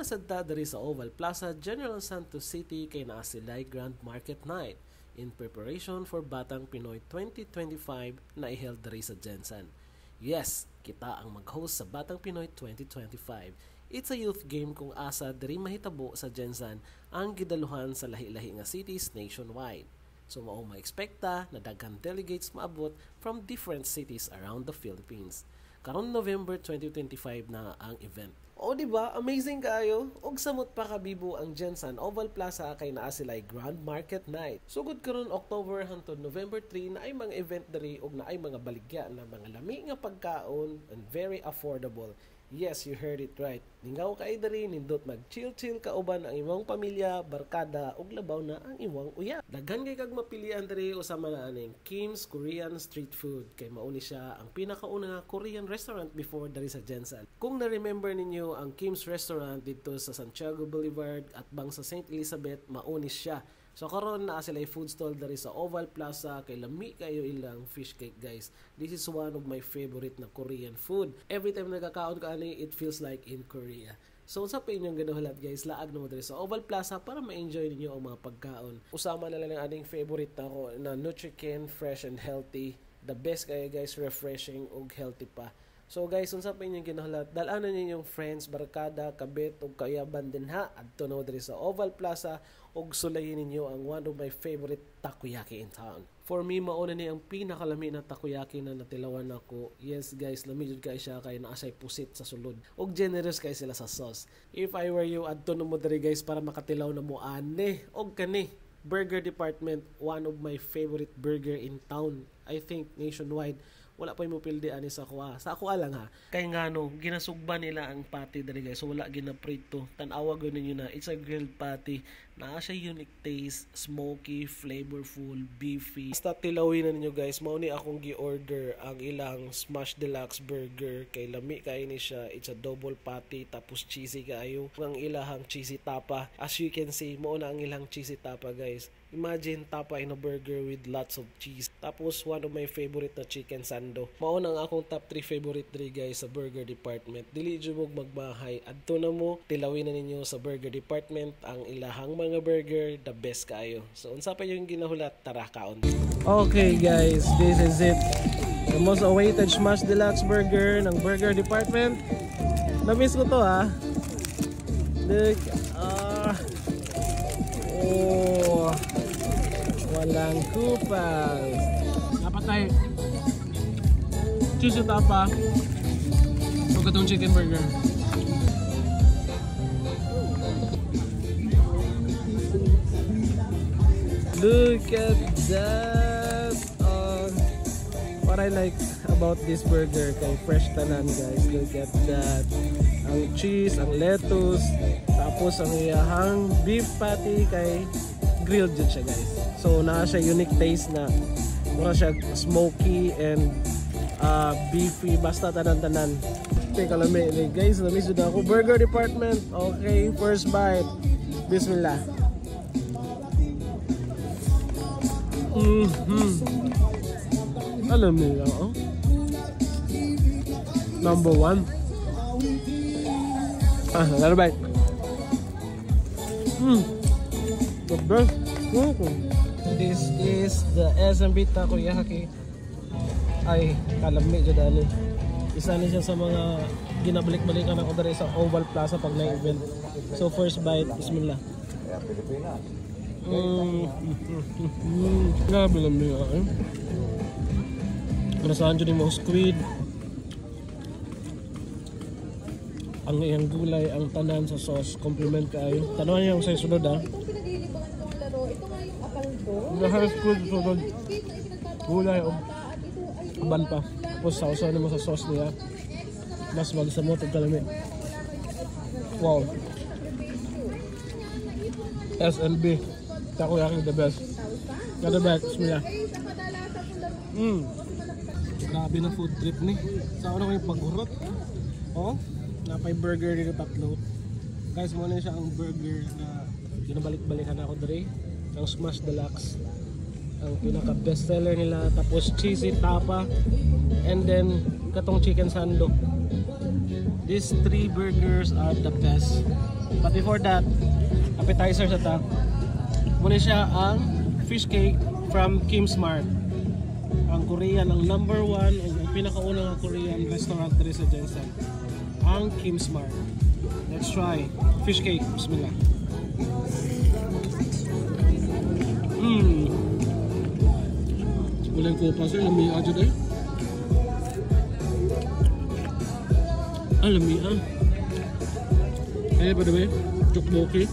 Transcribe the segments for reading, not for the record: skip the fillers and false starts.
nalasad ta diri sa Oval Plaza, General Santos City kay naa sila'y Grand Market Night in preparation for Batang Pinoy 2025 na i-held diri sa Jensen. Yes, kita ang mag-host sa Batang Pinoy 2025. It's a youth game kung asa diri mahitabo sa Jensen ang gidaluhan sa lahi-lahi nga cities nationwide. So mao ma-expecta na daghang delegates maabot from different cities around the Philippines. Karon November 2025 na ang event. O diba, amazing kayo? Og samot pa kabibo ang Jensen Oval Plaza kay naa sila'y Grand Market Night. Sugod karon October hangtod November 3 na ay mga event diri og na ay mga baligya na mga lami nga pagkaon and very affordable. Yes, you heard it right. Ningaw kay diri nindot mag-chill-chill kauban ang imong pamilya, barkada ug labaw na ang imong uyab. Daghan kay kag mapilian diri usama na aning Kim's Korean Street Food kay mao ni siya ang pinakauna nga Korean restaurant before diri sa Jensen. Kung na-remember ninyo ang Kim's restaurant dito sa Santiago Boulevard at bang sa St. Elizabeth, mao ni siya. So karon na sila food stall dari sa Oval Plaza kay lami kayo ilang fish cake guys. This is one of my favorite na Korean food. Every time nagkakaon ka ani, it feels like in Korea. So sa inyong ganahulat guys, laag na mo diri sa Oval Plaza para ma-enjoy ninyo ang mga pagkaon. Usama na lang ang aning favorite na ko na Nutriken, fresh and healthy. The best kayo guys, refreshing ug healthy pa. So guys, unsa pa inyong ginahulat, dalanan ninyong friends, barkada, kabit ug kayaban din ha adto na diri sa Oval Plaza ug sulayin ninyo ang one of my favorite takoyaki in town. For me, mauna ni ang pinakalami na takoyaki na natilawan ako. Yes guys, lami jud kay siya kay naasay pusit sa sulod. Og generous kay sila sa sauce. If I were you, adto na mo diri guys para makatilaw na mo ani og kani. Burger department, one of my favorite burger in town. I think nationwide. Wala pa yung mupildi ani sa kuha. Sa kuha lang ha. Kaya nga no, ginasugban nila ang patty dali guys. So wala ginaprito. Tanawa gano'n nyo na. It's a grilled patty. Naa siya unique taste, smoky, flavorful, beefy. Basta tilawin na ninyo guys. Mauni akong gi-order ang ilang Smash Deluxe Burger. Kay lami kayo ni siya. It's a double patty. Tapos cheesy kayo. Ang ilahang cheesy tapa. As you can see, mauna ang ilang cheesy tapa guys. Imagine tapa in a burger with lots of cheese. Tapos one of my favorite na chicken sando. Mauna ang akong top 3 favorite diri guys sa burger department. Dili jud mo magbahay. Adto na mo, tilawin na ninyo sa burger department ang ilahang mga burger, the best kayo. So unsa pa yung ginahulat, tara kaon. Okay guys, this is it. The most awaited Smash Deluxe Burger ng burger department. Na-miss ko to ha. Look, oh, walang kupal. Dapat tayo cheese tapa o katong chicken burger. Look at that. What I like about this burger kay fresh tanan guys. Look at that. Ang cheese, ang lettuce, tapos ang iyahang beef patty kay grilled jud siya guys. So naa siya unique taste na mura siya smoky and beefy, basta tanan-tanan. Teka lami guys, lami jud ako. Burger department. Okay, first bite. Bismillah. Alam niyo lang, oh. Number 1. Another bite. The best. This is the SMB takoyaki. Ay, kalami dyan dali. Isa na siya sa mga ginabalik-balikan ako dali sa Oval Plaza pag na-event. So first bite, bismillah. Grabe lang niya eh. Nasahan dyan yung mga squid. Ang iyang gulay, ang tanan sa sauce, compliment kayo. Tanawan niya yung sa sunod ha. Lahat squid sunod. Gulay o aban pa. Tapos sausawan mo sa sauce niya. Mas magsamot at kalami. Wow. SNB takoyaki the best. Kada best, bismillah. Grabe na food trip ni. Sa ano kayo pag-urot? Oh, napay burger dito tatlo. Guys, muna siya ang burger na ginabalik-balikan ako dre. Ang Smash Deluxe. Ang pinaka best seller nila. Tapos cheesy tapa. And then katong chicken sando. These 3 burgers are the best. But before that, appetizer sa ta. Muna siya ang fish cake from Kim Smart. Ang Korean, ang number 1 o ang pinakaunang Korean restaurant dito sa Jensen. Ang Kim Smart. Let's try fish cake. Bismillah. Walang kopa sir, lami aja dahil. Lami Kaya by the way, tteokbokki.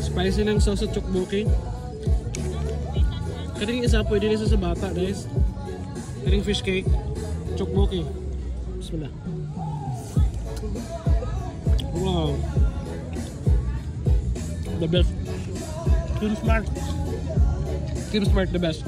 Spicy lang sauce sa tteokbokki. Kading isa pwede nisa sa bata guys. Kading fish cake, tteokbokki. Bismillah. Wow. The best. Kim Smart. Kim Smart the best.